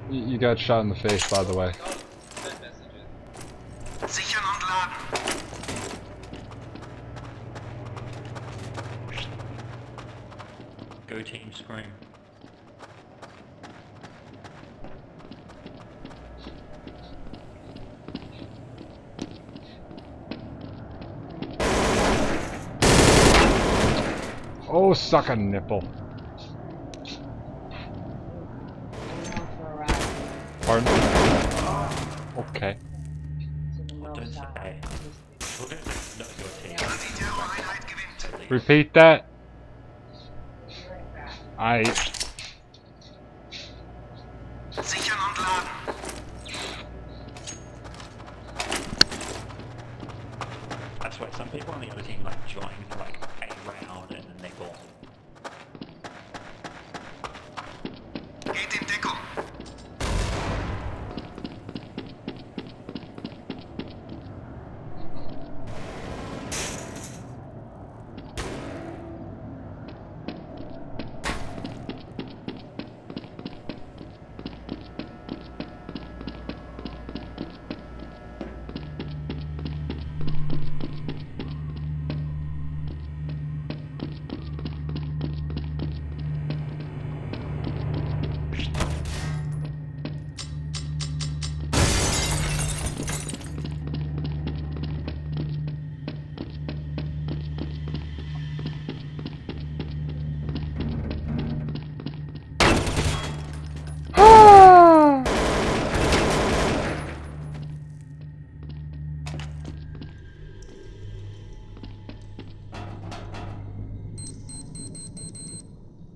You got shot in the face, by the way. Sichern und laden. Go team scream. Oh, suck a nipple. Pardon? Okay. Don't say. Well, don't say not your team. Die Terroreinheit gewinnt. Repeat that. I. Sichern und laden. I swear, some people on the other team like join for like a round and then they go. Geht in Deckung.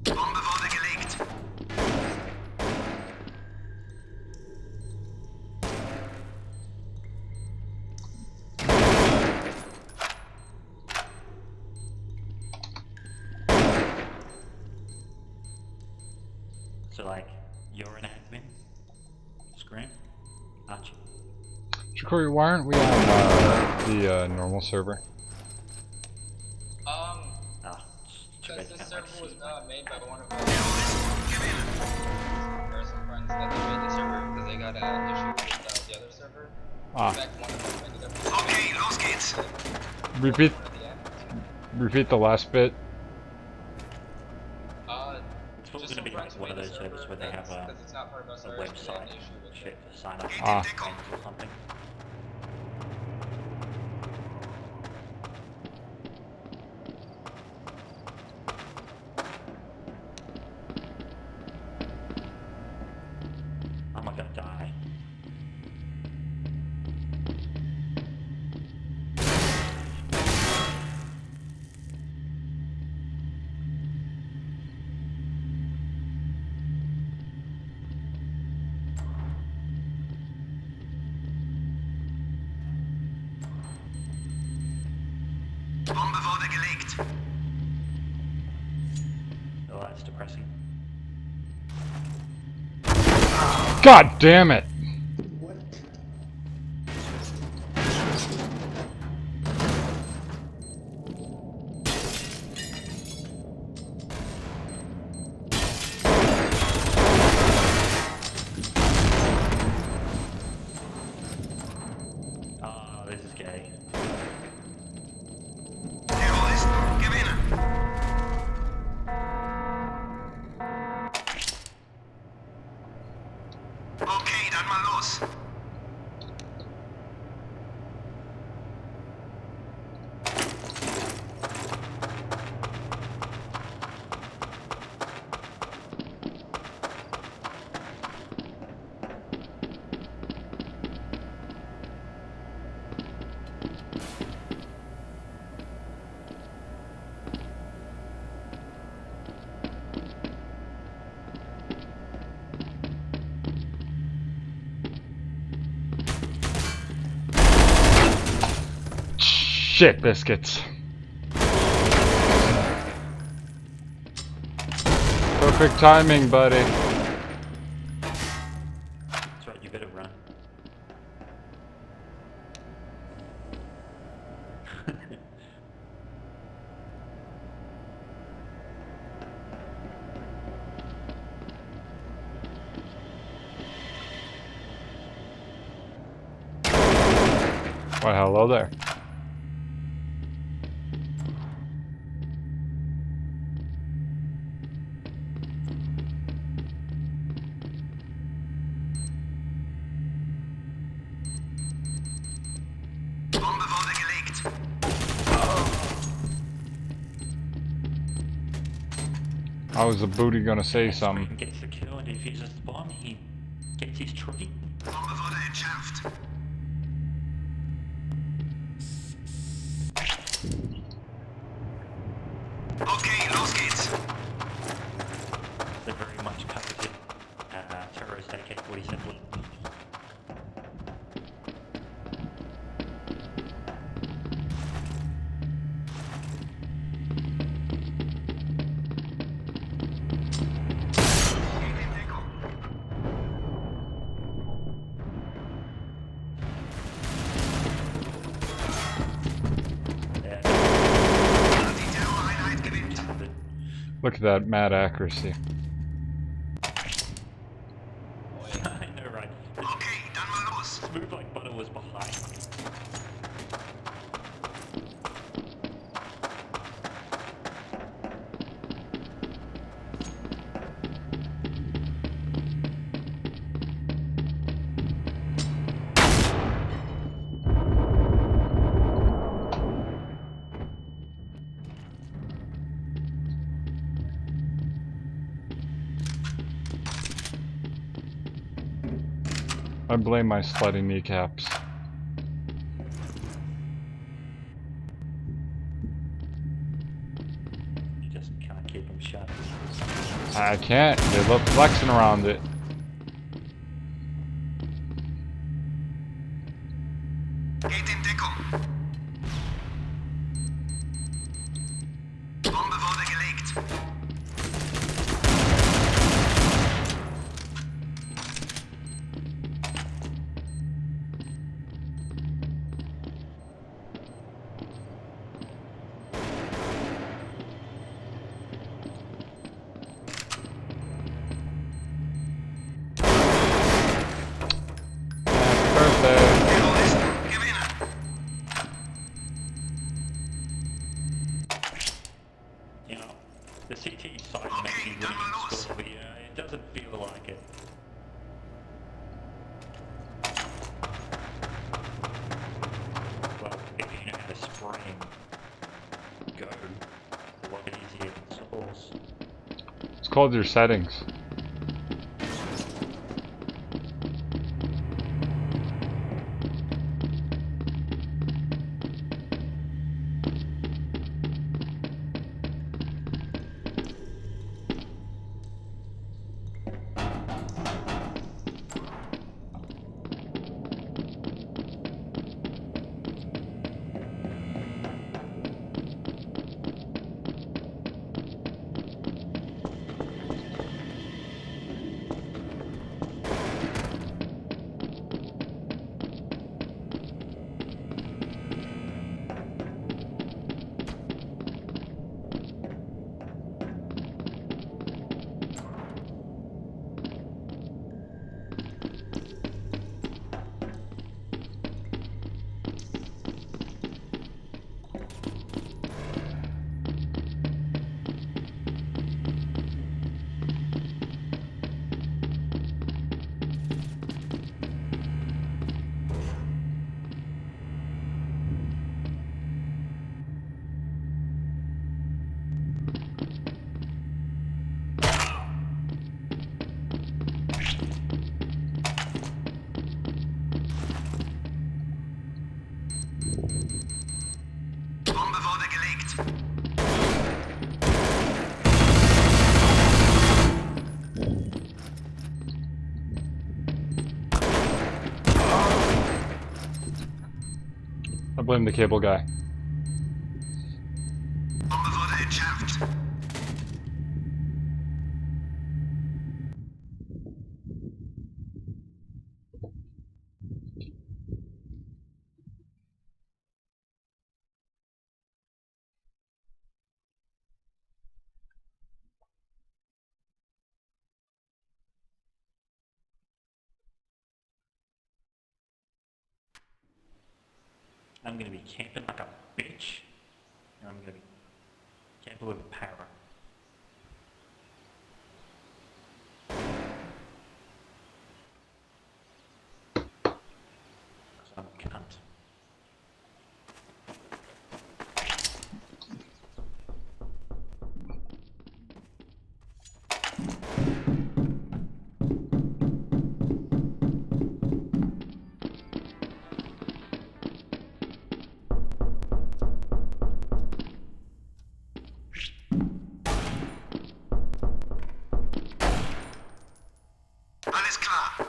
Bombe wurde gelegt. So like, you're an admin. Scream, aren't you? Shikori, why aren't we on the normal server? Ah, Because this server was made by one of my Gewinnen. person friends that they made the server because they got an issue with the other server. Ah, In fact, one of them ended up Okay, los geht's. repeat, one of the admins. repeat the last bit. it's probably Just going to be some like friends one of made the those servers where they have because it's not part of us, a they had website an issue with shit it. to sign up Geht Ah. in Deckung. or something. I'm not gonna die. Bombe wurde gelegt. Oh, that's depressing. God damn it! Oh, this is gay. Terroristen gewinnen. Okay, dann mal los. Shit biscuits. Perfect timing, buddy. That's right, you better run. Why, hello there. Bombe wurde gelegt. How was the booty gonna say something? Scream gets the kill and defuses the bomb. He gets his trophy. Bombe wurde entschärft. Okay, los geht's. The very much coveted terrorist AK-47. Die Terroreinheit gewinnt. Look at that mad accuracy. I know, right? Okay, dann mal los. Smooth like butter was behind me. I blame my slutty kneecaps. You just can't keep them shut. I can't. They love flexing around it. Geht in Deckung. Bombe wurde gelegt. Birthday. Terroristen gewinnen. You know, the CT side Okay, may be dann mal winning los. score, but it doesn't feel like it. Well, if you know how to spray and go, it's a lot easier than Source. It's called your settings. Bombe wurde gelegt. I blame the cable guy. Bombe wurde entschärft. I'm gonna be camping like a bitch. And I'm gonna be camping with a para. So I'm a cunt. Alles klar.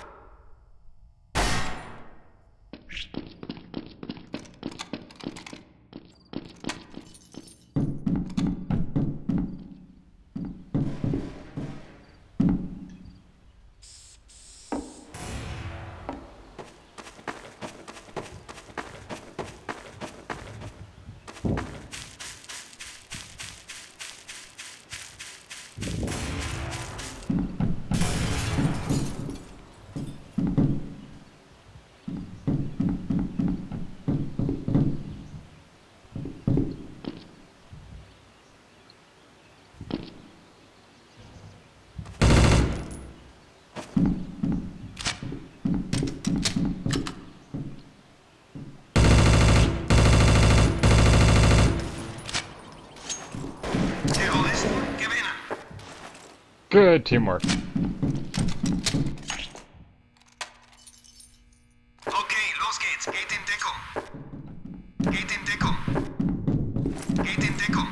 Terroristen gewinnen. Good teamwork. Okay, los geht's. Geht in Deckung. Geht in Deckung. Geht in Deckung.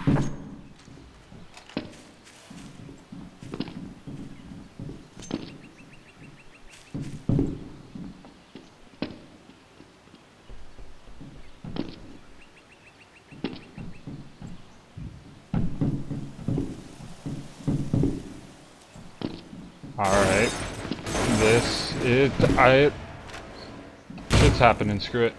Alright. Shit's happening, screw it.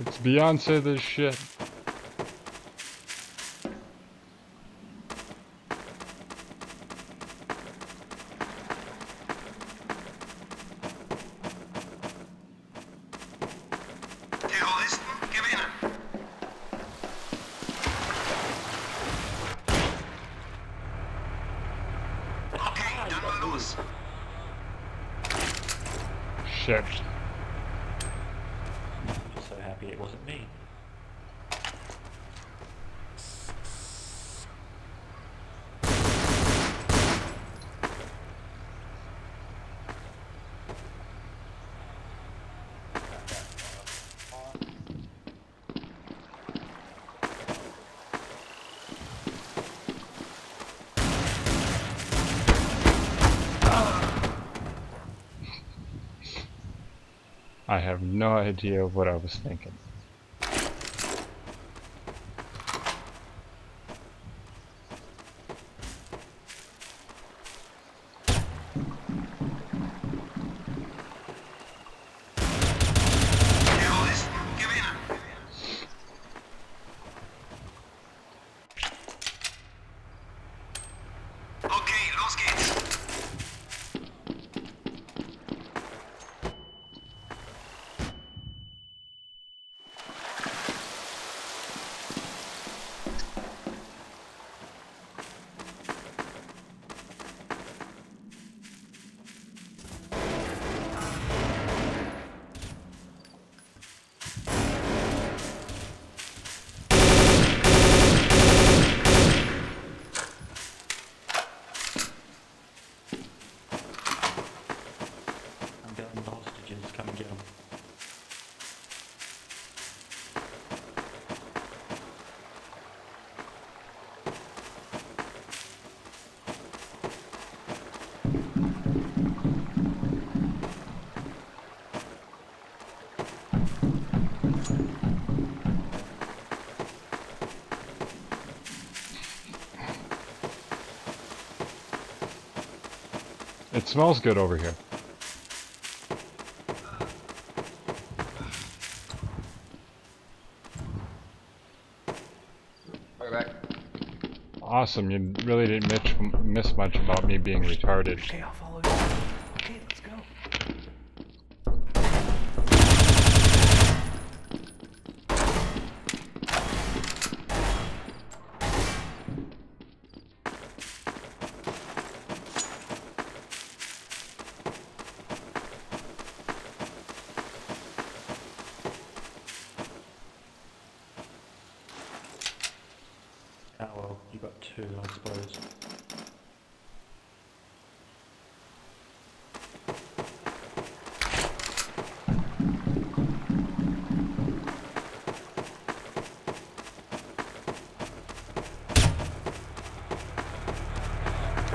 It's Beyonce this shit. Terroristen gewinnen. Okay, dann mal los. Shit. I'm so happy it wasn't me. I have no idea what I was thinking. Terroristen gewinnen. Okay, los geht's. I'm getting the hostages. Come and get them. It smells good over here. We're back. Awesome, you really didn't miss much about me being retarded. Okay, I'll follow you. Okay, let's go. Oh well, you got two, I suppose.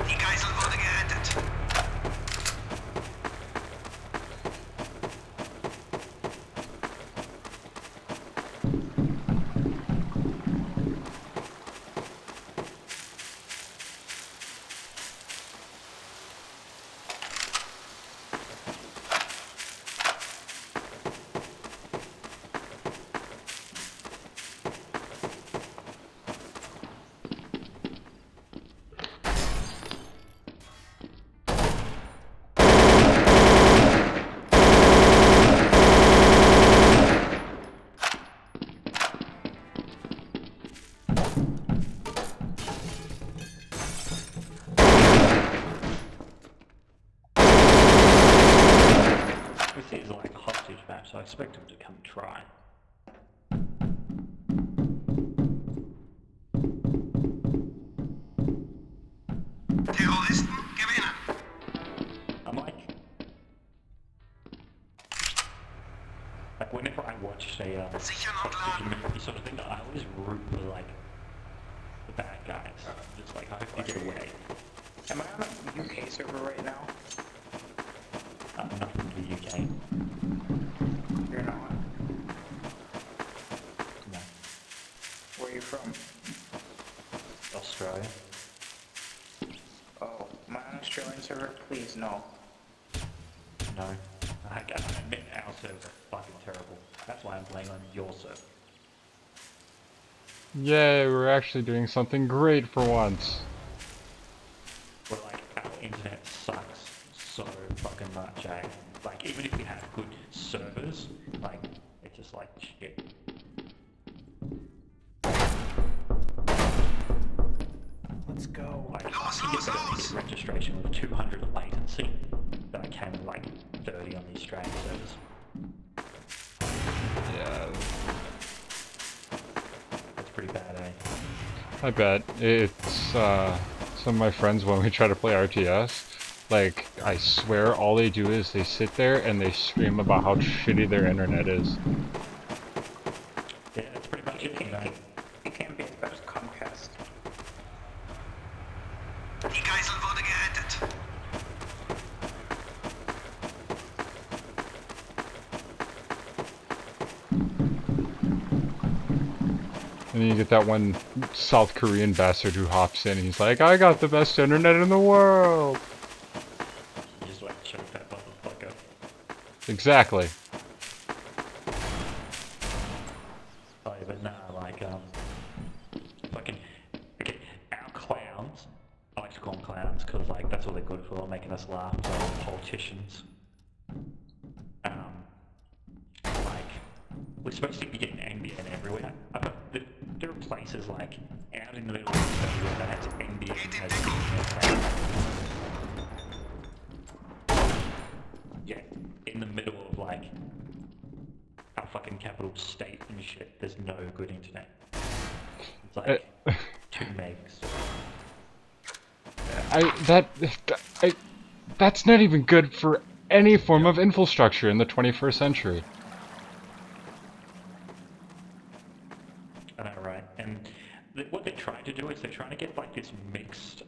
Die Geisel wurde gerettet. This is like a hostage map, so I expect him to come try. Terroristen gewinnen. I'm like whenever I watch say Sichern und laden. documentary sort of thing, I always root for like the bad guys. Just like I hope they get away. Am I on a UK server right now? Not from the UK. You're not. No. Where are you from? Australia. Oh, am I on an Australian server? Please, no. No. I admit our servers are fucking terrible. That's why I'm playing on your server. Yay, we're actually doing something great for once. Where like our internet sucks so fucking much, eh? Like even if we have good servers, like it's just like shit. Let's go. Like I can get better music registration with 200 latency than I can with like 30 on the Australian servers. Yeah. That's pretty bad, eh? I bet. It's, some of my friends when we try to play RTS, like, I swear all they do is they sit there and they scream about how shitty their internet is. Yeah, that's pretty much It it, you know. can't be as bad as Comcast. Die Geisel wurde gerettet. And then you get that one South Korean bastard who hops in and he's like, I got the best internet in the world! You just like choke that motherfucker. Exactly. Oh, yeah, but nah, like, fucking, okay, our clowns, I like to call them clowns because, like, that's what they're good for, making us laugh, like politicians. Like, we're supposed to be getting NBN everywhere. There are places, like, out in the middle of the that has NBN, has internet. Yeah, in the middle of, like, our fucking capital state and shit, there's no good internet. It's like 2 megs. That's not even good for any form of infrastructure in the 21st century. I know, right? And what they're trying to do is they're trying to get like this mixed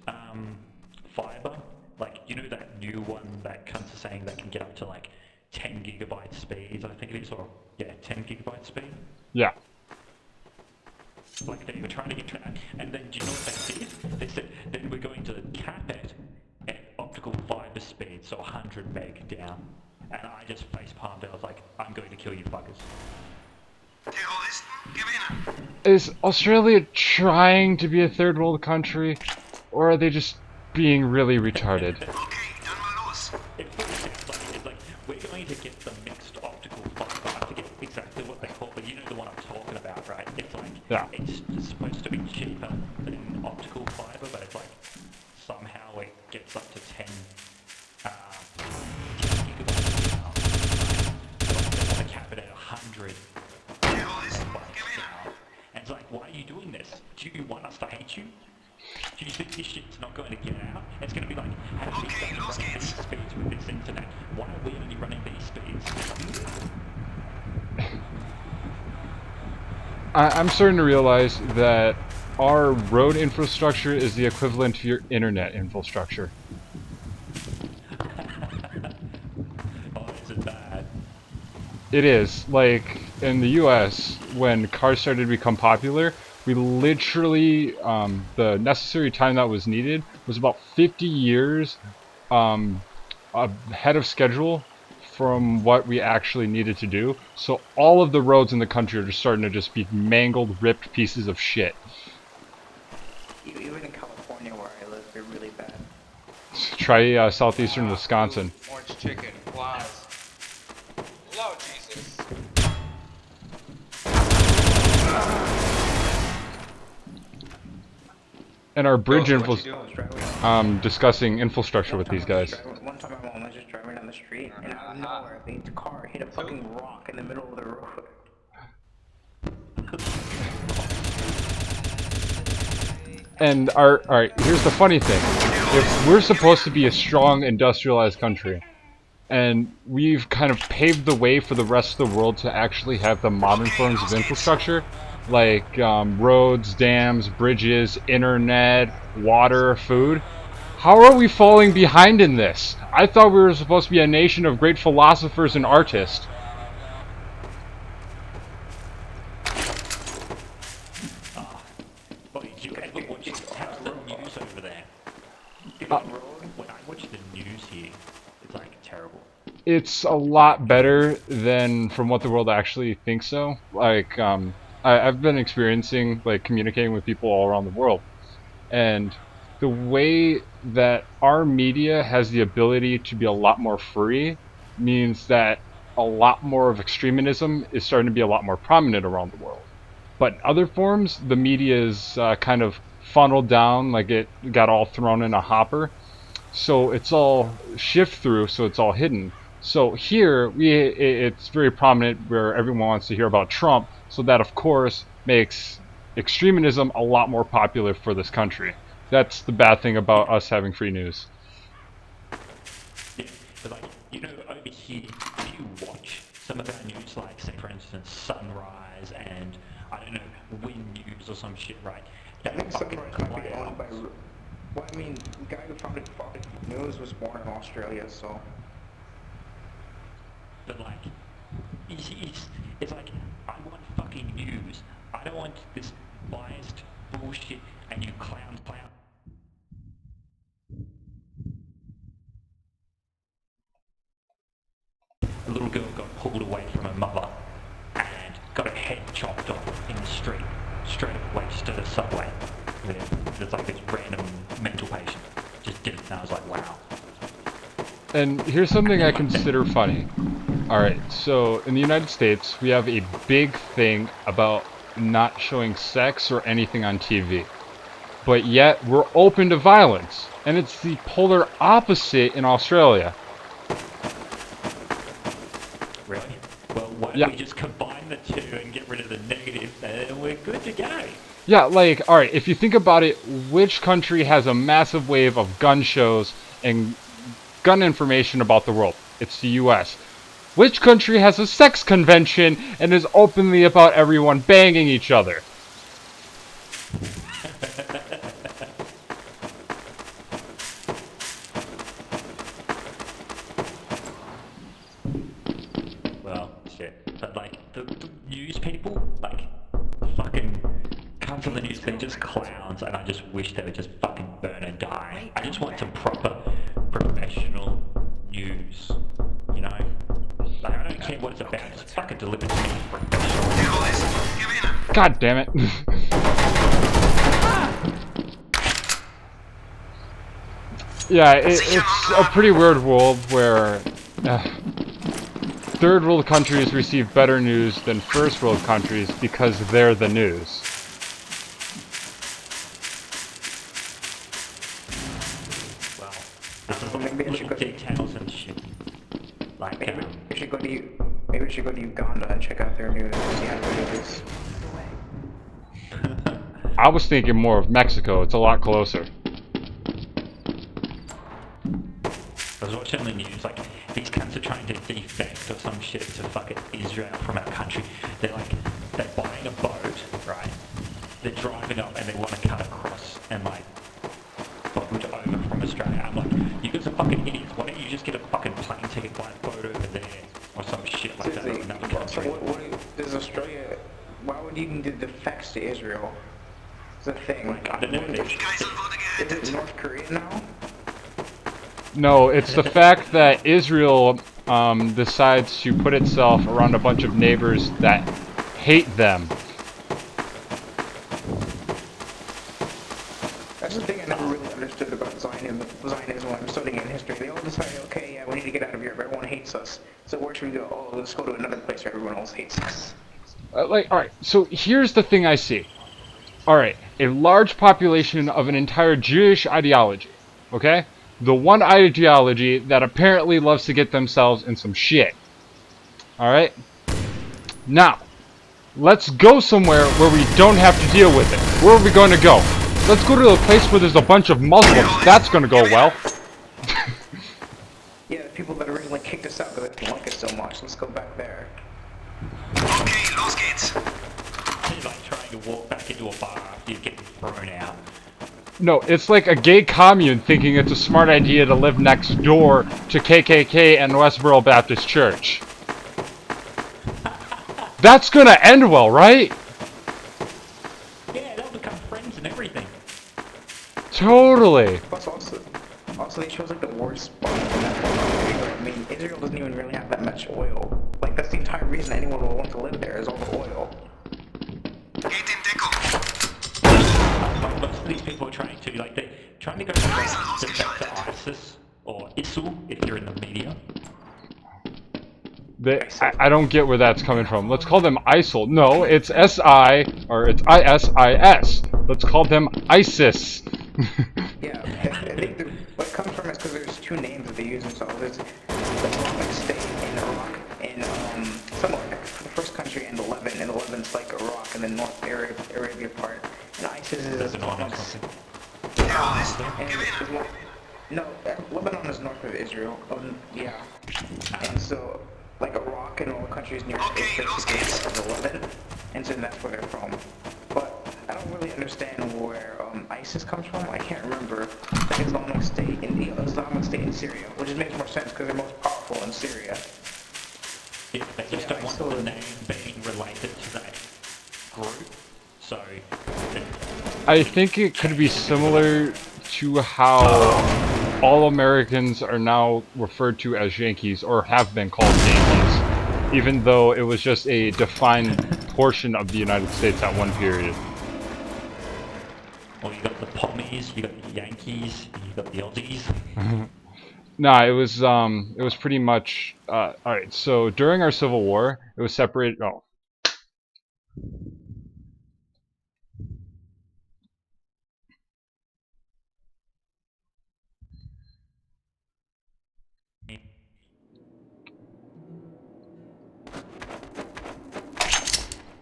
fiber. Like, you know that new one that comes to saying they can get up to like 10 gigabyte speeds, I think it is, or yeah, 10 gigabyte speed. Yeah. Like they were trying to get to that, and then do you know what they did? They said then we're going to cap it at optical fiber speed, so 100 meg down. And I just face palmed. I was like, I'm going to kill you fuckers. Terroristen gewinnen. Is Australia trying to be a third world country, or are they just being really retarded? Okay, dann mal los. It really sounds like it's like we're going to get the mixed optical fiber. I forget exactly what they call it, but you know the one I'm talking about, right? It's like Yeah. it's supposed to be cheaper than optical fiber, but it's like somehow it gets up to 10 gigabytes now. So they want to cap it at 100 Terroristen, megabytes gewinne. now. And it's like, why are you doing this? Do you want us to hate you? Do you think this shit's not going to get out? It's going to be like, hey, Okay, these guys los are running geht's. these speeds with this internet. Why are we only running these speeds? I'm starting to realize that our road infrastructure is the equivalent to your internet infrastructure. Oh, is it bad? It is. Like, in the US, when cars started to become popular, we literally, the necessary time that was needed was about 50 years ahead of schedule from what we actually needed to do. So all of the roads in the country are just starting to just be mangled, ripped pieces of shit. Even in California where I live, they're really bad. Try southeastern Wisconsin. Orange chicken, flies. Lord Jesus. And our bridge Ghost, what info. you doing? Discussing infrastructure with these guys. One time my mom was just driving down the street, and out of nowhere, the car hit a fucking rock in the middle of the road. And alright, here's the funny thing. If we're supposed to be a strong industrialized country, and we've kind of paved the way for the rest of the world to actually have the modern forms of infrastructure, like roads, dams, bridges, internet, water, food, how are we falling behind in this? I thought we were supposed to be a nation of great philosophers and artists. Boy, do you ever watch how's the news over there? When I watch the news here, it's like terrible. It's a lot better than from what the world actually thinks so. Like, I've been experiencing, like, communicating with people all around the world. And the way that our media has the ability to be a lot more free means that a lot more of extremism is starting to be a lot more prominent around the world. But in other forms, the media is kind of funneled down, like it got all thrown in a hopper. So it's all shift through, so it's all hidden. So here, it's very prominent where everyone wants to hear about Trump, so that of course makes extremism a lot more popular for this country. That's the bad thing about us having free news. Yeah, but like, you know, over here, if you watch some of our news, like, say, for instance, Sunrise and, I don't know, Win News or some shit, right? I think fucking Sunrise might be owned by... clowns. Well, I mean, the guy who founded Fox News was born in Australia, so... But like, it's like, I want fucking news. I don't want this biased bullshit and you clowns clown. A little girl got pulled away from her mother and got her head chopped off in the street, straight away just to the subway. There's like this random mental patient just did it, and I was like, wow. And here's something I consider funny. Alright, so in the United States, we have a big thing about not showing sex or anything on TV. But yet, we're open to violence. And it's the polar opposite in Australia. Really? Well, why don't we just combine the two and get rid of the negative, and we're good to go. Yeah, like, alright, if you think about it, which country has a massive wave of gun shows and gun information about the world? It's the US. Which country has a sex convention and is openly about everyone banging each other? Well, shit. But like, the news people, like, fucking come from the news, they're just clowns, and I just wish they would just fucking burn and die. I just want some proper, professional news, you know? Like, I don't care what it's about, just fucking deliver to me professional. Terroristen, gewinnen. God damn it. Yeah, it's a pretty weird world where third world countries receive better news than first world countries because they're the news. Well, this is Maybe I should little go. details and shit. Like, Maybe we should go to. Maybe we should go to Uganda and check out their news and see how good it is. I was thinking more of Mexico. It's a lot closer. I was watching the news, like, these cunts are trying to defect or some shit to fucking Israel from our country. They're like, they're buying a boat, right? They're driving up and they want to cut across and, like, boat over from Australia. I'm like, you guys are fucking idiots. Why don't you just get a fucking plane ticket, buy a boat over there or some shit like that in another So country? what does Australia? Why would you need to defect to Israel? It's a thing. Like, I don't know. Die Geisel wurde Is gerettet. it North Korea now? No, it's the fact that Israel decides to put itself around a bunch of neighbors that hate them. That's the thing I never really understood about Zionism when I'm studying in history. They all decided, okay, yeah, we need to get out of Europe. Everyone hates us. So where should we go? Oh, let's go to another place where everyone else hates us. Alright, so here's the thing I see. Alright, a large population of an entire Jewish ideology, okay? The one ideology that apparently loves to get themselves in some shit. Alright? Now, let's go somewhere where we don't have to deal with it. Where are we going to go? Let's go to a place where there's a bunch of Muslims. That's going to go well. Yeah, the people that originally kicked us out because they didn't like us so much. Let's go back there. Okay, los geht's. It's like trying to walk back into a bar after you're getting thrown out. No, it's like a gay commune thinking it's a smart idea to live next door to KKK and Westboro Baptist Church. That's gonna end well, right? Yeah, they'll become friends and everything. Totally. Plus, also, they chose like the worst spot in that whole country. I mean, Israel doesn't even really have that much oil. Like, that's the entire reason anyone will want to live there is all the oil. Geht in Deckung. Like, most of these people are trying to, like, they're trying to go to defect to ISIS or ISIL if you're in the media. I don't get where that's coming from. Let's call them ISIL. No, it's S-I, or it's I-S-I-S. Let's call them ISIS. Yeah, I think what it comes from is because there's two names that they use themselves. There's the Islamic State in Iraq and somewhere like the first country in the Levant, and the Levant's like Iraq and then North Arabia part. And ISIS is Lebanon or Islamic something. Terroristen and gewinnen. no, Lebanon is north of Israel. Yeah, and so like Iraq and all the countries near it Okay, los basically geht's. are the Levant, and so that's where they're from. But I don't really understand where ISIS comes from. I can't remember. The Islamic State in the Islamic State in Syria, which just makes more sense because they're most powerful in Syria. Yeah, they just Yeah, don't want ISIL the is- name being related to that group. So, I think it could be similar to how all Americans are now referred to as Yankees, or have been called Yankees, even though it was just a defined portion of the United States at one period. well, you got the Pommies, you got the Yankees, you got the Aussies. Nah, it was pretty much, alright, so during our Civil War, it was separated, oh.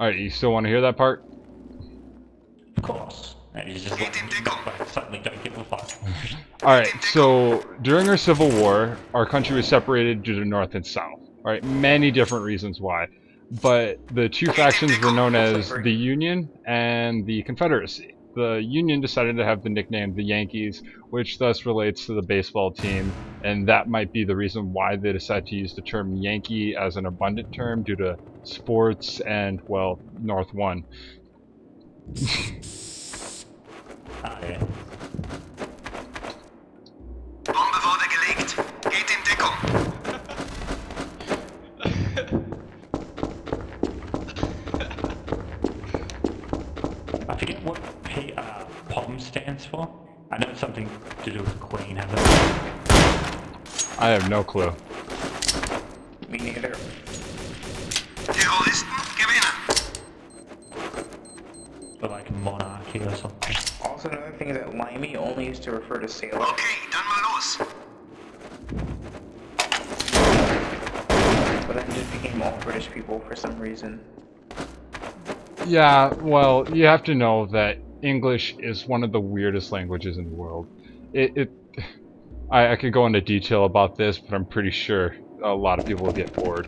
Alright, you still want to hear that part? Of course. And he's just like, suddenly don't give a fuck. Alright, so during our Civil War, our country was separated due to North and South. Alright, many different reasons why. But the two factions were known as the Union and the Confederacy. The Union decided to have the nickname the Yankees, which thus relates to the baseball team, and that might be the reason why they decided to use the term Yankee as an abundant term due to sports and, well, North won. Ah, yeah. Bombe wurde gelegt. Geht in Deckung. forget what POM stands for. I know it's something to do with Queen, hasn't it? I have no clue. Me neither. Terroristen gewinnen. Or like monarchy or something. Also, another thing is that limey only used to refer to sailors. Okay, dann mal los. But then it just became all British people for some reason. Yeah, well, you have to know that English is one of the weirdest languages in the world. I could go into detail about this, but I'm pretty sure a lot of people will get bored.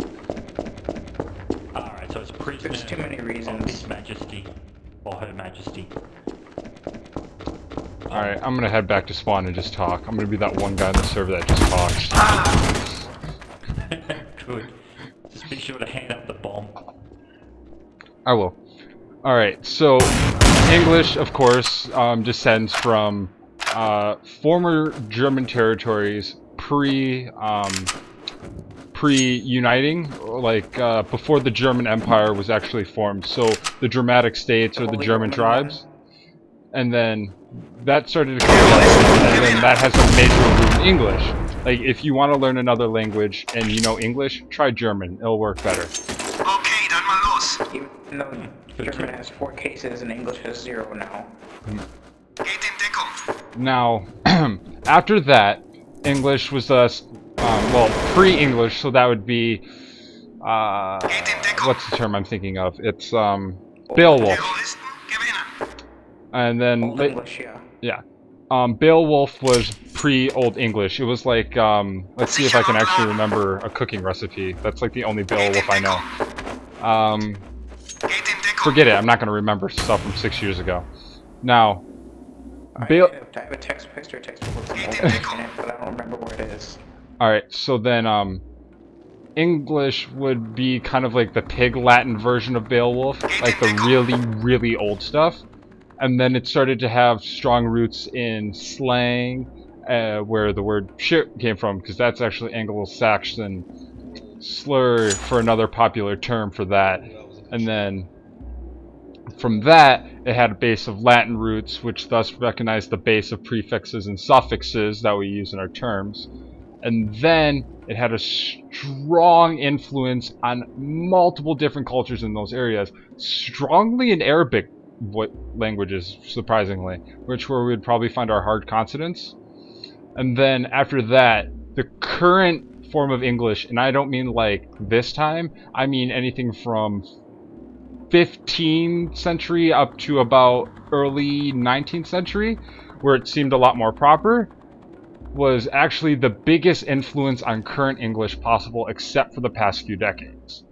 Alright, so it's prisoner There's too many of reasons. His Majesty. Or Her Majesty. Alright, I'm gonna head back to spawn and just talk. I'm gonna be that one guy in the server that just talks. Good. Just be sure to hand up the bomb. I will. Alright, so English, of course, descends from former German territories pre-uniting, like before the German Empire was actually formed. So the Germanic states or the German tribes, and then that started to come together, and then that has a major root in English. Like if you want to learn another language and you know English, try German. It'll work better. Okay, dann mal los. Even though German has 4 cases and English has 0 now. Geht in Deckung. Now, after that, English was well, pre-English, so that would be what's the term I'm thinking of? It's Beowulf, Terroristen gewinnen. and then Old English, yeah. Beowulf was pre-Old English. It was like let's see if I can actually remember a cooking recipe. That's like the only Beowulf I know. Geht in Deckung. Forget it. I'm not gonna remember stuff from 6 years ago. Now, I have a text picture textbook with some old English in it, but I don't remember where it is. Alright, so then English would be kind of like the Pig Latin version of Beowulf, like the really, really old stuff. And then it started to have strong roots in slang, where the word shit came from, because that's actually Anglo-Saxon slur for another popular term for that. And then from that, it had a base of Latin roots, which thus recognized the base of prefixes and suffixes that we use in our terms. And then it had a strong influence on multiple different cultures in those areas, strongly in Arabic languages, surprisingly, where we would probably find our hard consonants. And then after that, the current form of English, and I don't mean like this time, I mean anything from 15th century up to about early 19th century, where it seemed a lot more proper, was actually the biggest influence on current English possible except for the past few decades.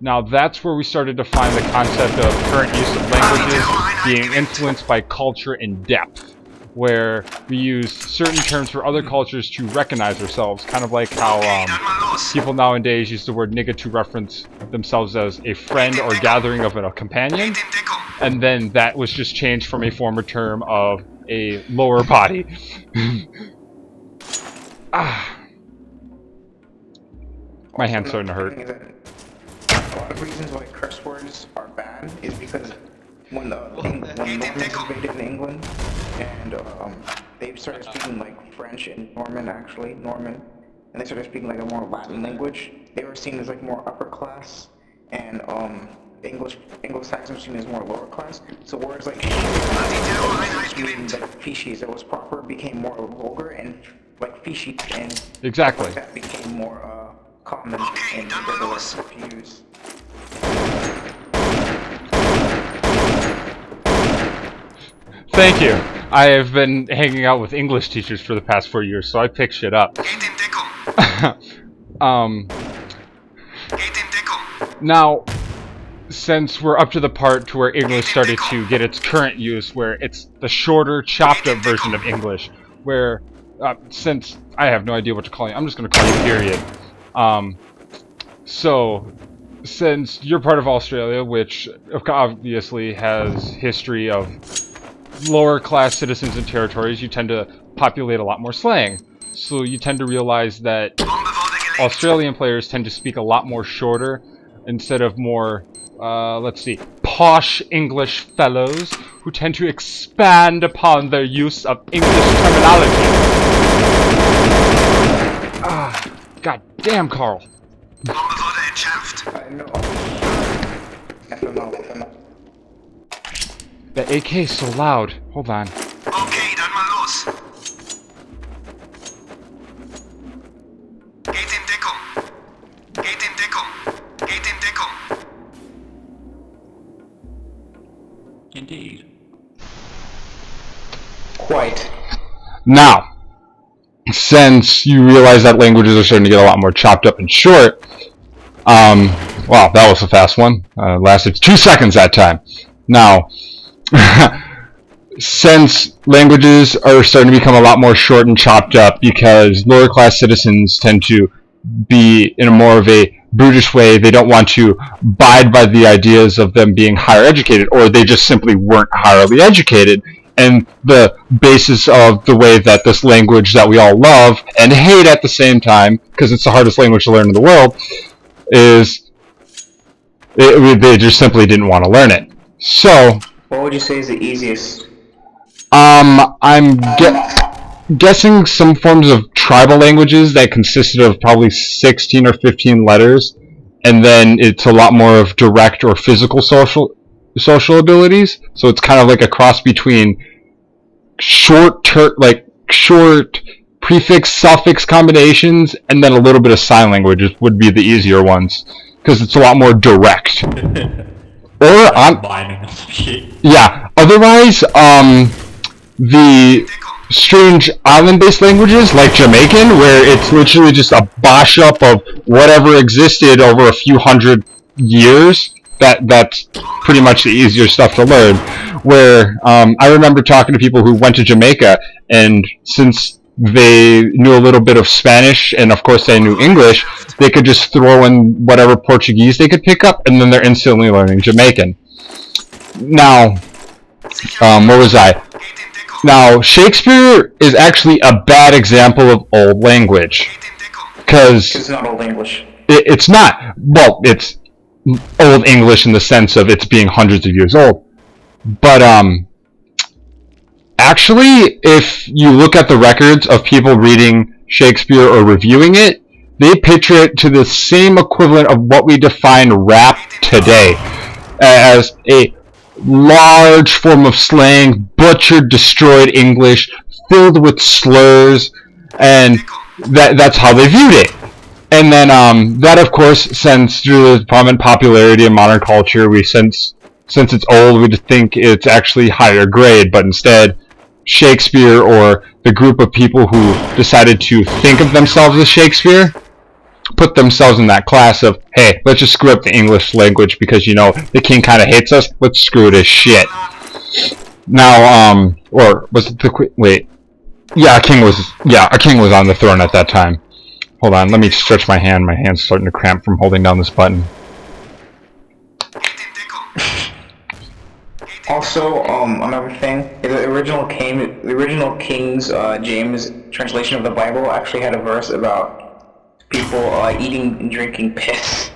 Now that's where we started to find the concept of current use of languages being influenced by culture in depth, where we use certain terms for other cultures to recognize ourselves, kind of like how people nowadays use the word nigga to reference themselves as a friend or gathering of a companion, Geht in Deckung. and then that was just changed from a former term of a lower body. My hand's starting to hurt. A lot of reasons why curse words are bad is because when Normans invaded England and they started speaking like French and Norman, and they started speaking like a more Latin language, they were seen as like more upper class, and Anglo-Saxons were seen as more lower class. So words like meaning like feces that was proper became more vulgar, and like feces and Exactly. that became more common and regular to use. Thank you. I have been hanging out with English teachers for the past 4 years, so I pick shit up. Geht in Deckung. Geht in Deckung. Now, since we're up to the part to where English started to get its current use, where it's the shorter, chopped up version of English, where, since I have no idea what to call you, I'm just going to call you period. So, since you're part of Australia, which obviously has history of lower class citizens and territories, you tend to populate a lot more slang. So you tend to realize that Bombe wurde gelegt. Australian players tend to speak a lot more shorter instead of more, let's see, posh English fellows who tend to expand upon their use of English terminology. Ah, god damn, Carl. Bombe wurde entschärft. I know. FMO. The AK is so loud. Hold on. Okay, dann mal los. Geht in Deckung. Geht in Deckung. Geht in Deckung. Indeed. Quite. Now, since you realize that languages are starting to get a lot more chopped up and short, wow, that was a fast one. Lasted 2 seconds that time. Now, since languages are starting to become a lot more short and chopped up because lower class citizens tend to be in a more of a brutish way, they don't want to abide by the ideas of them being higher educated, or they just simply weren't highly educated. And the basis of the way that this language that we all love and hate at the same time, because it's the hardest language to learn in the world, is they just simply didn't want to learn it. So, What would you say is the easiest? I'm guessing some forms of tribal languages that consisted of probably 16 or 15 letters, and then it's a lot more of direct or physical social abilities. So it's kind of like a cross between short prefix suffix combinations and then a little bit of sign language would be the easier ones because it's a lot more direct. Or Mining shit. yeah, otherwise the strange island-based languages like Jamaican, where it's literally just a bosh up of whatever existed over a few hundred years. That's pretty much the easier stuff to learn. Where I remember talking to people who went to Jamaica, and since they knew a little bit of Spanish, and of course they knew English, they could just throw in whatever Portuguese they could pick up, and then they're instantly learning Jamaican. Now, where was I? Now, Shakespeare is actually a bad example of old language. Because It's not Old English. it's not. Well, it's Old English in the sense of it's being hundreds of years old. But, actually, if you look at the records of people reading Shakespeare or reviewing it, they picture it to the same equivalent of what we define rap today as a large form of slang, butchered, destroyed English, filled with slurs, and that's how they viewed it. And then that, of course, since due to the prominent popularity in modern culture, since it's old, we just think it's actually higher grade, but instead, Shakespeare, or the group of people who decided to think of themselves as Shakespeare, put themselves in that class of, hey, let's just screw up the English language because, you know, the king kind of hates us, let's screw it as shit. Now, or was it the queen? Wait. Yeah, a king was on the throne at that time. Hold on, let me stretch my hand. My hand's starting to cramp from holding down this button. Also, another thing, the original King's James translation of the Bible actually had a verse about people eating and drinking piss.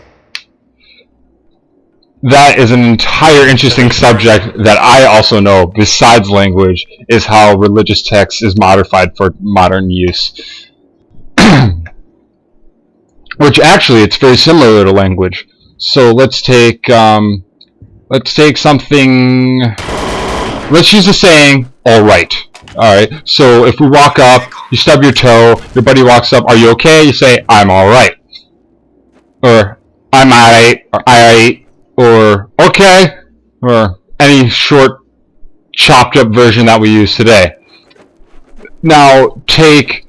That is an entire interesting subject that I also know, besides language, is how religious text is modified for modern use. Which actually, it's very similar to language. So let's take something. Let's use the saying, "Alright." Alright. So if we walk up, you stub your toe, your buddy walks up, "Are you okay?" You say, "I'm alright." Or, "I'm alright," or "Alright," or "Okay," or any short, chopped up version that we use today. Now, take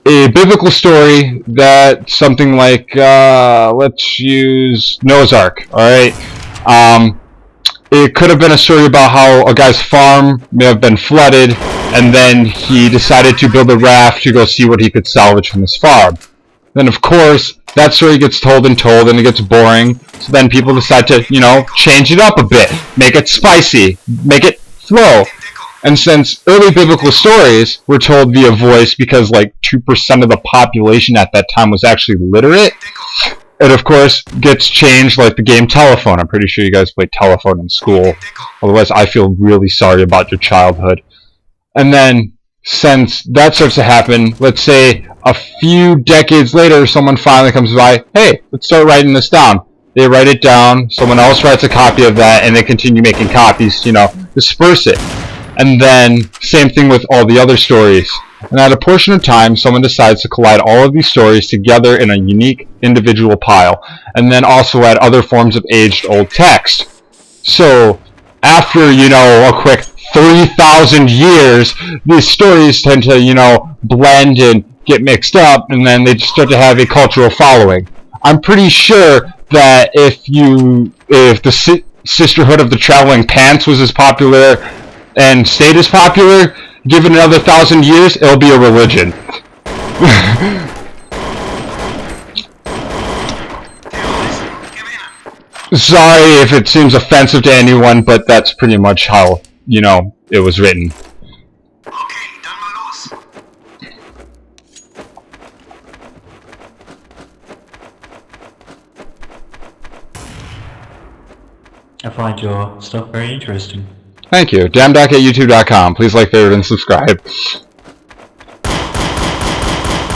a biblical story that's something like, let's use Noah's Ark, alright? It could have been a story about how a guy's farm may have been flooded, and then he decided to build a raft to go see what he could salvage from his farm. Then, of course, that story gets told, and it gets boring, so then people decide to, you know, change it up a bit, make it spicy, make it flow. And since early biblical stories were told via voice because like 2% of the population at that time was actually literate, it of course gets changed like the game Telephone. I'm pretty sure you guys played Telephone in school. Otherwise, I feel really sorry about your childhood. And then, since that starts to happen, let's say a few decades later, someone finally comes by, hey, let's start writing this down. They write it down, someone else writes a copy of that, and they continue making copies, you know, disperse it. And then, same thing with all the other stories. And at a portion of time, someone decides to collide all of these stories together in a unique individual pile, and then also add other forms of aged old text. So, after, you know, a quick 3,000 years, these stories tend to, you know, blend and get mixed up, and then they start to have a cultural following. I'm pretty sure that if the Sisterhood of the Traveling Pants was as popular and stayed as popular, given another 1,000 years, it'll be a religion. Sorry if it seems offensive to anyone, but that's pretty much how, you know, it was written. Okay, dann mal los. I find your stuff very interesting. Thank you. Damdoc at youtube.com. Please like, favorite, and subscribe.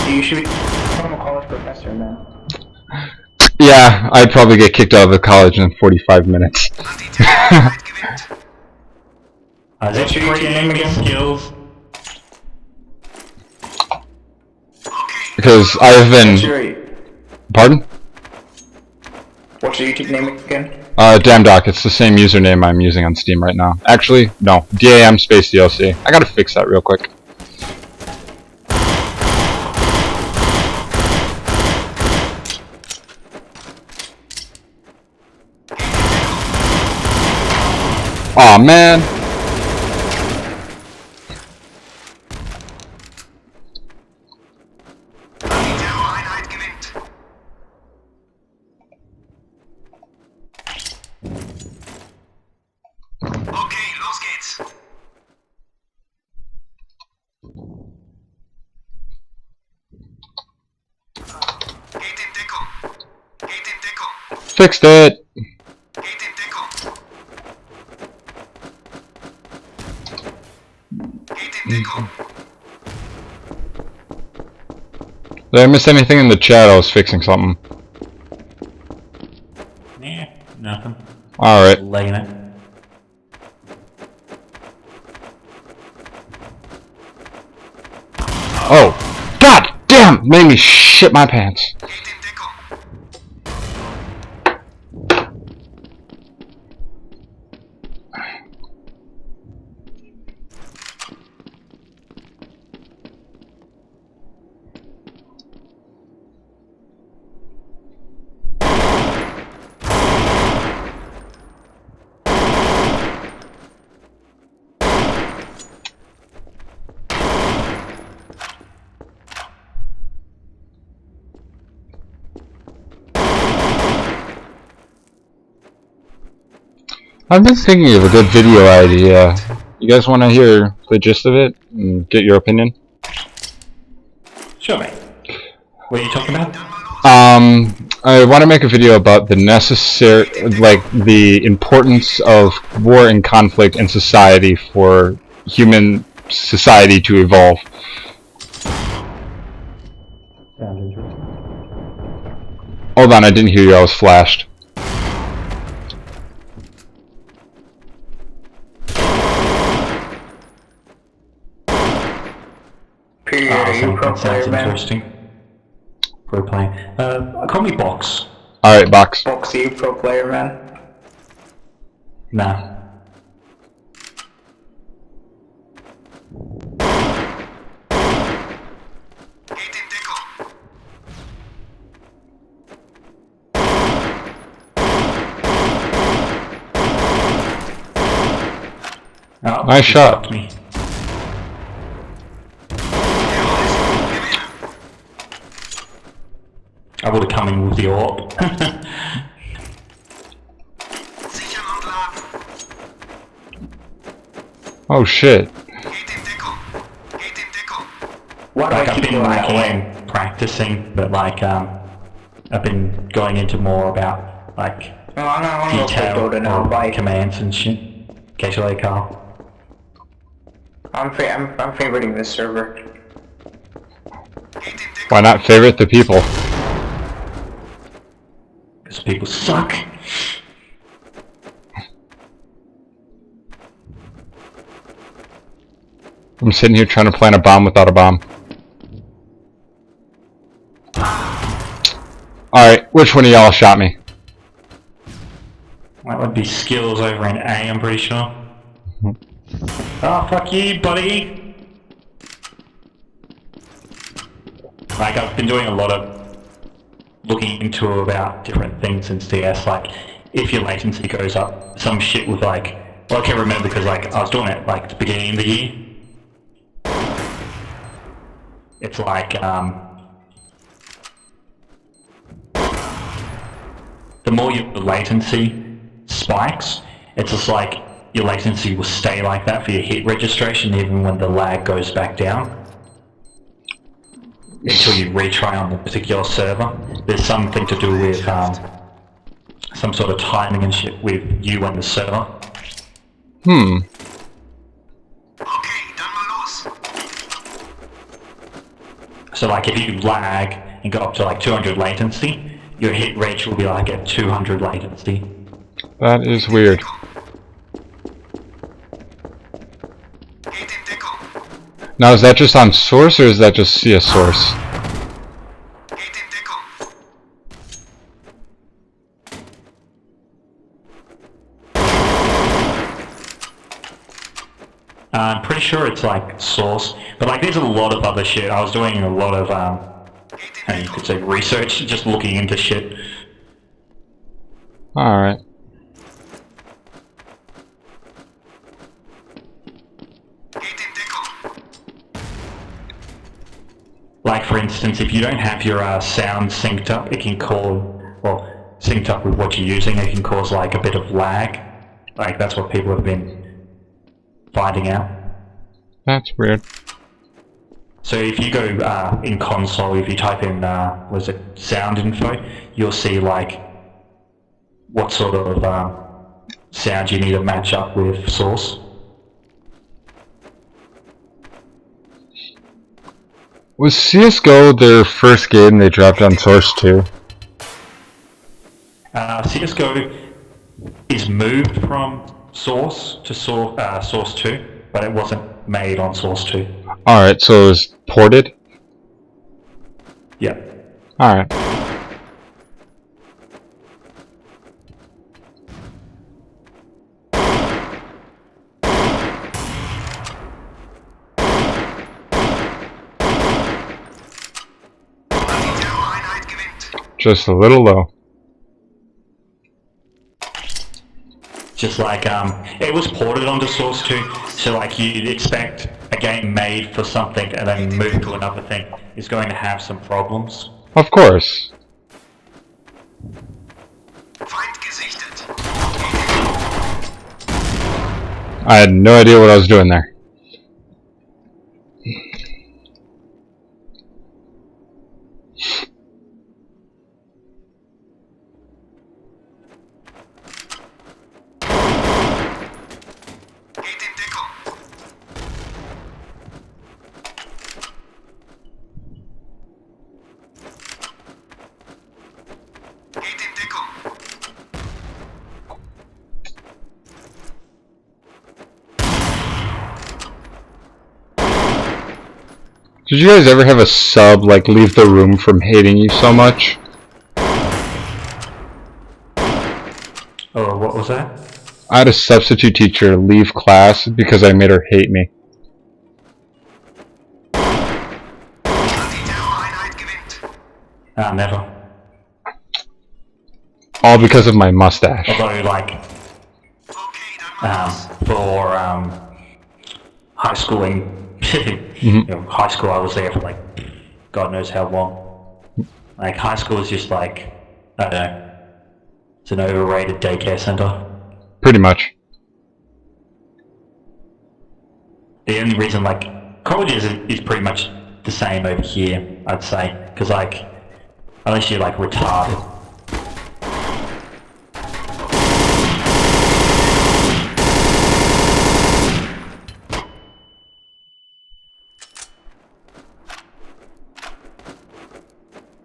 You should become a college professor, man. Yeah, I'd probably get kicked out of the college in 45 minutes. Anti-Terroreinheit gewinnt. Are there What's your YouTube name pre-aiming again? skills? Okay, Because I've What's been... your, Pardon? what's your YouTube name again? Damdoc, it's the same username I'm using on Steam right now. Actually, no. DAM space DLC. I gotta fix that real quick. Aw, man. Anti-Terroreinheit gewinnt. Okay, los geht's. Geht in Deckung. Geht in Deckung. Fixed it. Geht in Deckung. Geht in Deckung. Did I miss anything in the chat? I was fixing something. Nah, nothing. Alright. Laying it. Oh. God damn! Made me shit my pants. Geht in Deckung. I've been thinking of a good video idea. You guys want to hear the gist of it and get your opinion? Sure, mate. What are you talking about? I want to make a video about the the importance of war and conflict in society for human society to evolve. Sounds interesting. Hold on, I didn't hear you, I was flashed. Period. Are you a pro Sounds player, man? interesting. Pro playing. Call me Box. Alright, Box. Box, are you a pro player, man? Nah. Geht in Deckung. Oh, Nice you shot. fucked me. Terroristen gewinnen. I would have come in with the orb. Sichern und laden. Oh shit. Geht in Deckung. Geht in Deckung. Why do Like I I've keep been going that way? like practicing, but like I've been going into more about like No, I don't know detail Dota now. of Like, commands and shit. Occasionally, Carl. I'm favoriting this server. Gate in Deckung. Why not favorite the people? Because people suck. I'm sitting here trying to plant a bomb without a bomb. Alright, which one of y'all shot me? That would be skills over in A, I'm pretty sure. Oh, fuck you, buddy! Like, I've been doing a lot of looking into about different things in CS, like, if your latency goes up, some shit with like, well, I can't remember because like, I was doing it like the beginning of the year. It's like, the more your latency spikes, it's just like your latency will stay like that for your hit registration even when the lag goes back down until you retry on the particular server. There's something to do with some sort of timing and shit with you and the server. Okay, dann mal los. So like if you lag and go up to like 200 latency, your hit reg will be like at 200 latency. That is weird. Gate in Deckung. Now is that just on source or is that just CS source? Gate in Deckung. I'm pretty sure it's like source, but like there's a lot of other shit. I was doing a lot of, how you could say research, just looking into shit. Alright. Gate in Deckung. Like for instance, if you don't have your sound synced up, it can cause, well, synced up with what you're using, it can cause like a bit of lag. Like that's what people have been finding out. That's weird. So if you go in console, if you type in, what is it, sound info, you'll see like what sort of sound you need to match up with source. Was CSGO their first game they dropped on Source 2? CSGO is moved from Source to Source 2, but it wasn't made on Source 2. Alright, so it was ported? Yeah. Alright. Die Terroreinheit gewinnt. Just a little low. Just like, it was ported onto Source 2, so like you'd expect a game made for something and then move to another thing is going to have some problems. Of course. Feind gesichtet. I had no idea what I was doing there. Gate in Deckung. Gate in Deckung. Did you guys ever have a sub like leave the room from hating you so much? Oh, what was that? I had a substitute teacher leave class because I made her hate me. Die Terroreinheit gewinnt. Never. All because of my mustache. Although, like, Okay, dann mal los. for high schooling, you know, high school I was there for like God knows how long. Like high school is just like, I don't know, it's an overrated daycare center. Pretty much. The only reason like college is pretty much the same over here, I'd say, because like Unless you're like retarded.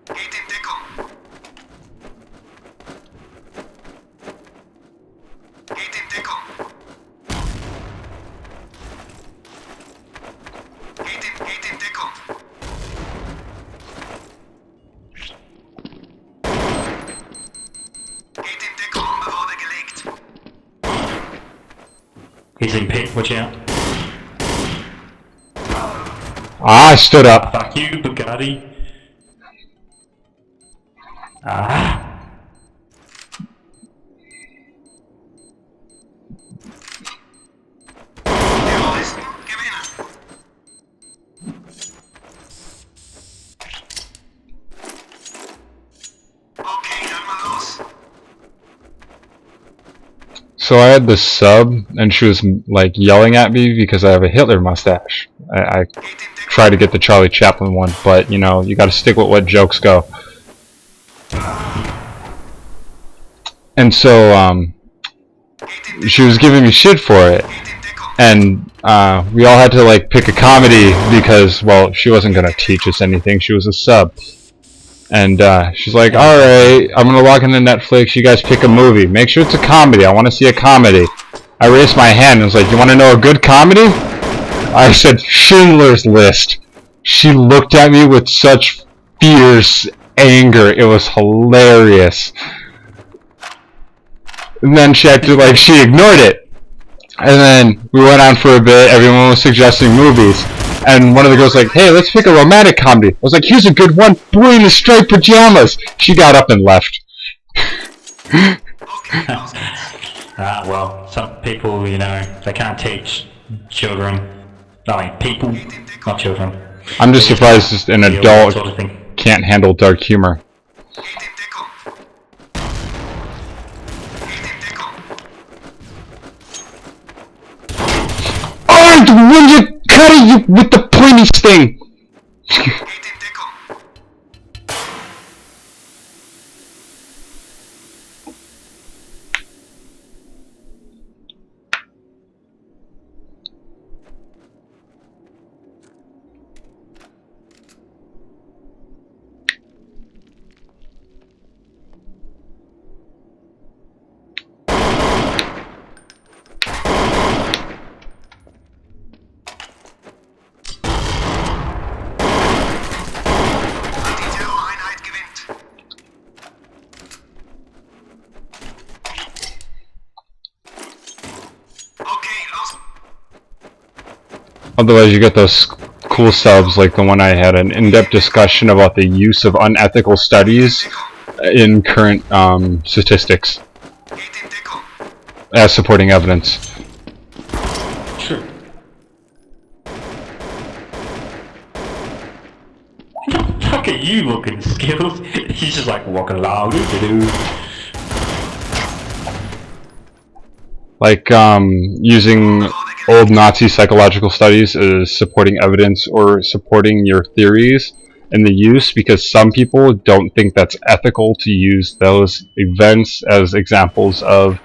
Geht in Deckung. Geht in Deckung. Geht in Deckung. Geht in Deckung. Bombe wurde gelegt. He's in pit, watch out. Ah, I stood up. Fuck you, Bugatti. Ah. Terroristen gewinnen. Okay, dann mal los. So I had this sub, and she was like yelling at me because I have a Hitler mustache. I Geht in Deckung. tried to get the Charlie Chaplin one, but you know, you gotta stick with what jokes go. And so, Geht in she was giving me shit for it. Geht in Deckung. And we all had to like pick a comedy because, well, she wasn't gonna teach us anything. She was a sub. And she's like, alright, I'm gonna log into Netflix, you guys pick a movie. Make sure it's a comedy, I wanna see a comedy. I raised my hand and was like, you wanna know a good comedy? I said, Schindler's List. She looked at me with such fierce anger, it was hilarious. And then she acted like she ignored it. And then we went on for a bit, everyone was suggesting movies. And one of the girls was like, hey, let's pick a romantic comedy. I was like, here's a good one, Boy in the Striped Pajamas. She got up and left. Okay, los geht's. Ah, well, some people, you know, they can't teach children. I mean, people, not children. I'm just surprised just an Yeah, adult sort of thing. can't handle dark humor. Geht in Deckung. Geht in Deckung. Oh, when you cut it you, with the pointy sting! Geht in Deckung. Antiterroreinheit gewinnt. Okay, los. Otherwise you get those cool subs like the one I had an in-depth discussion about the use of unethical studies in current statistics Geht in Deckung. as supporting evidence. Sure. What the fuck are you looking, Skittles? He's just like walking along. Doo-doo-doo. Like using old Nazi psychological studies as supporting evidence or supporting your theories in the use, because some people don't think that's ethical to use those events as examples of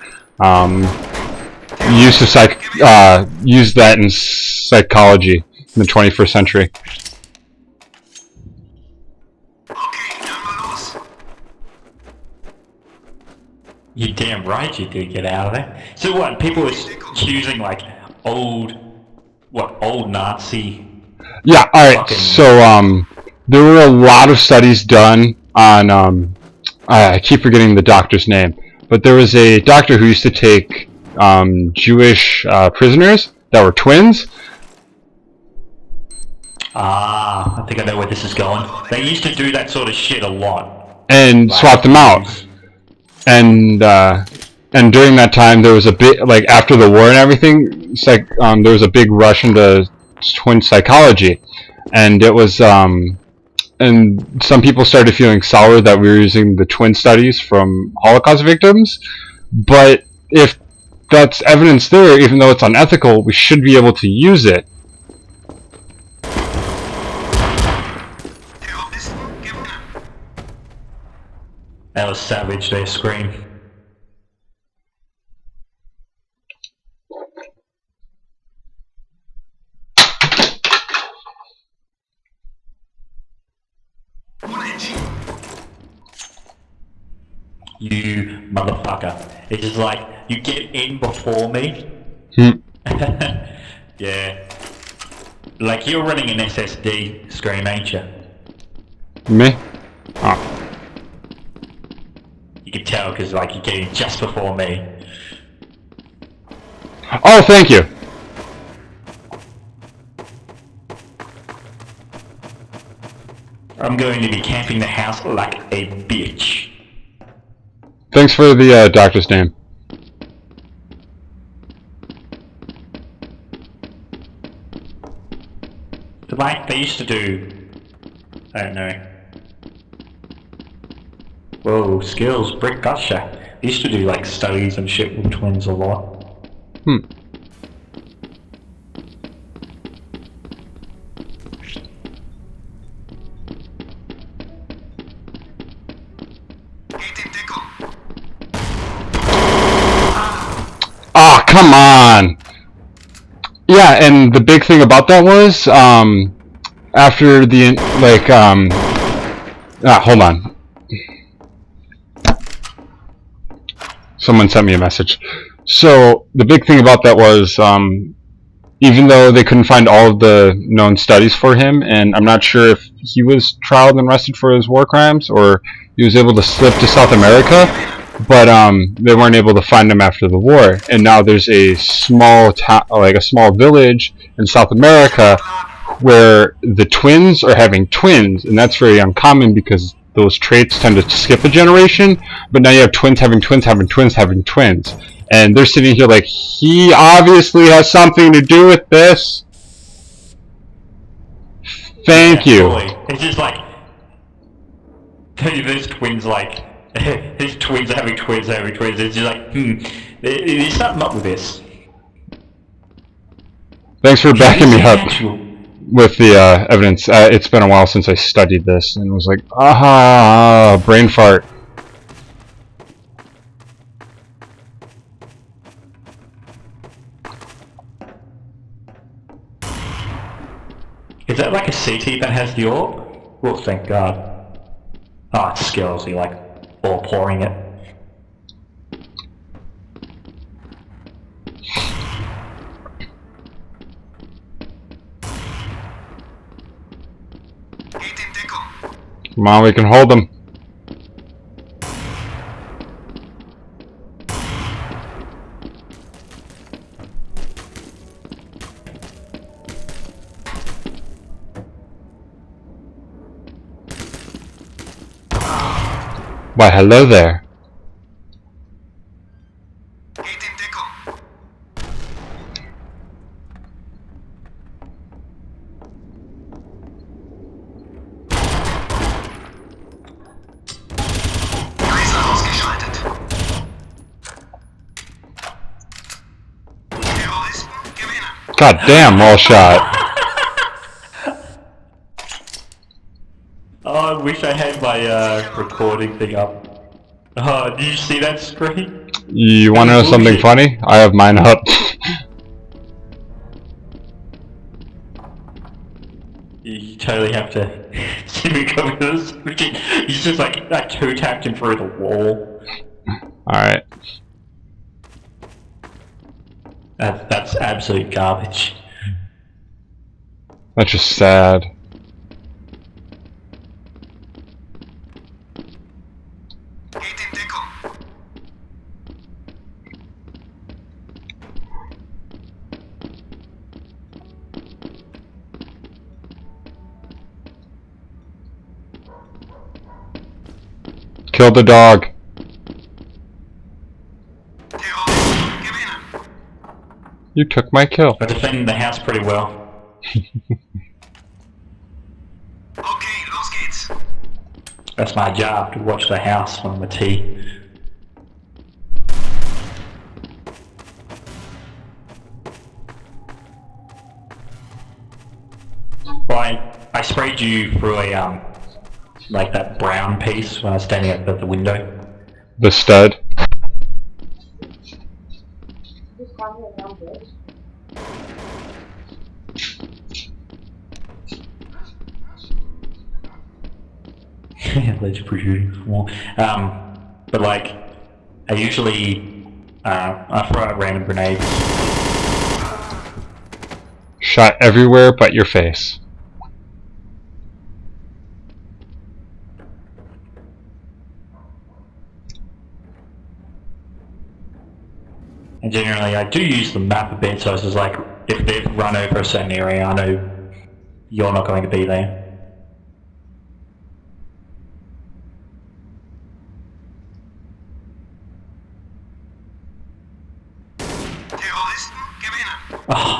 use of use that in psychology in the 21st century. Okay, dann mal los. You damn right you did get out of there. So what, people are choosing like old Nazi... Yeah, alright, Fucking- so there were a lot of studies done on I keep forgetting the doctor's name, but there was a doctor who used to take Jewish prisoners that were twins. Ah, I think I know where this is going. They used to do that sort of shit a lot. And swap them out. And during that time, there was a bit like after the war and everything. There was a big rush into twin psychology, and it was and some people started feeling sour that we were using the twin studies from Holocaust victims. But if that's evidence there, even though it's unethical, we should be able to use it. Terroristen gewinnen. That was savage, their scream. You motherfucker. It's just like, you get in before me. Yeah. Like, you're running an SSD scream, ain't you? Me? Oh. You can tell, because, like, you get in just before me. Oh, thank you. I'm going to be camping the house like a bitch. Thanks for the doctor's name. Like, they used to do... I don't know. Whoa, skills, brick gotcha. They used to do, like, studies and shit with twins a lot. Oh, come on! Yeah, and the big thing about that was, after the, hold on. Someone sent me a message. So, the big thing about that was, even though they couldn't find all of the known studies for him, and I'm not sure if he was trialed and arrested for his war crimes, or he was able to slip to South America, but they weren't able to find him after the war. And now there's a small town, like a small village in South America, where the twins are having twins, and that's very uncommon because those traits tend to skip a generation. But now you have twins having twins having twins having twins, and they're sitting here like, he obviously has something to do with this. Thank you. Totally. It's just like, there's twins like, his twins having twins having twins. It's just like, there's something up with this. Thanks for backing me up Natural. with the evidence. It's been a while since I studied this, and was like, aha, brain fart. Is that like a CT that has the orb? Well, thank God. Oh, it's skills, you like all pouring it. Come on, we can hold them. Why, hello there. God damn, well shot. Oh, I wish I had my recording thing up. Oh, did you see that screen? You wanna know something funny? I have mine up. You totally have to see me come to this. He's just like two tapped him through the wall. Alright. That's absolute garbage. That's just sad. Kill the dog. You took my kill. I defended the house pretty well. Okay, los geht's. That's my job, to watch the house when I'm a T. Well, I sprayed you through a, like that brown piece when I was standing at the window. The stud. Alleged protruding small. But like, I usually I throw out random grenades. Shot everywhere but your face. And generally, I do use the map a bit, so it's just like, if they've run over a certain area, I know you're not going to be there. Terroristen gewinnen. Oh,